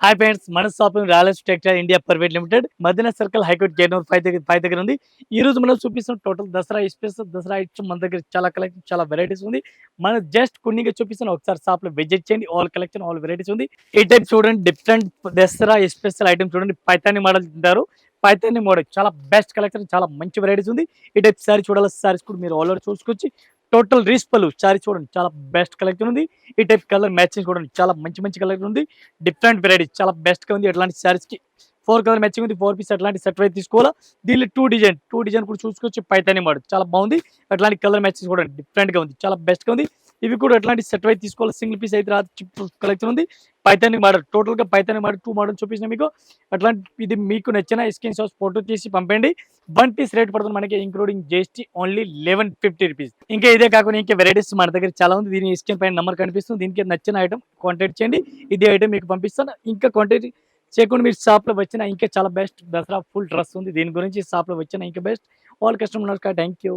Hi friends, మన shopping royals textile India private limited Madina circle high court gate number 5 దగ్గర ఉంది. ఈ రోజు మనం చూపిస్తున్న total Dasara special Dasara item మన దగ్గర చాలా కలెక్షన్ చాలా వెరైటీస్ ఉంది. మనం జస్ట్ కొన్నిగా చూపిస్తున్న ఒకసారి షాప్ లో విజిట్ చేయండి. ఆల్ కలెక్షన్ ఆల్ వెరైటీస్ ఉంది. ఈ టైప్ చూడండి, డిఫరెంట్ దసరా స్పెషల్ ఐటమ్ చూడండి. పైతాని మోడల్ తింటారు. పైతాని మోడల్ చాలా బెస్ట్ కలెక్షన్, చాలా మంచి వెరైటీస్ ఉంది. ఈ టైప్ సారీ చూడాలి, సారీస్ కూడా మీరు ఆల్ ఓవర్ చూసుకోవచ్చు. టోటల్ రీస్ పళ్ళు సారీ చూడండి, చాలా బెస్ట్ కలెక్షన్ ఉంది. ఈ టైప్ కలర్ మ్యాచింగ్ చూడండి, చాలా మంచి మంచి కలెక్షన్ ఉంది. డిఫరెంట్ వెరైటీస్ చాలా బెస్ట్‌గా ఉంది. అట్లాంటి శారీస్‌కి 4 కలర్ మ్యాచింగ్ ఉంది. 4 పీస్ అట్లాంటి సెట్ అయితే తీసుకోవాలా. దీనిలో 2 డిజైన్ కూడా చూసుకోవచ్చు. పైతాని మోడల్ చాలా బాగుంది. అట్లాంటి కలర్ మ్యాచింగ్ కూడా డిఫరెంట్‌గా ఉంది. చాలా బెస్ట్‌గా ఉంది. ఇవి కూడా అట్లాంటి సెట్ అయితే తీసుకోవాలి. సింగిల్ పీస్ అయితే రాదు. చిప్ కలెక్షన్ ఉంది. పైతాని మోడల్ టోటల్‌గా పైతాని మోడల్ 2 మోడల్ చూపించిన మీకు. అట్లాంటి ఇది మీకు నచ్చిన స్క్రీన్ షాట్స్ ఫోటో తీసి పంపండి. 1 పీస్ రేట్ పడుతుంది మనకి ఇంక్లూడింగ్ జీఎస్టీ ఓన్లీ 1150 రూపీస్. ఇంకా ఇదే కాకుండా ఇంకా వెరైటీస్ మన దగ్గర చాలా ఉంది. దీని స్క్రీన్ పైన నంబర్ కనిపిస్తుంది. దీనికి నచ్చిన ఐటమ్ కాంటాక్ట్ చేయండి. ఇదే ఐటమ్ మీకు పంపిస్తాను. ఇంకా కాంటాక్ట్ చేయకుండా మీరు షాప్‌లో వచ్చిన ఇంకా చాలా బెస్ట్ దసరా ఫుల్ డ్రెస్ ఉంది. దీని గురించి షాప్‌లో వచ్చిన ఇంకా బెస్ట్. ఆల్ కస్టమర్స్‌కి థాంక్ యూ.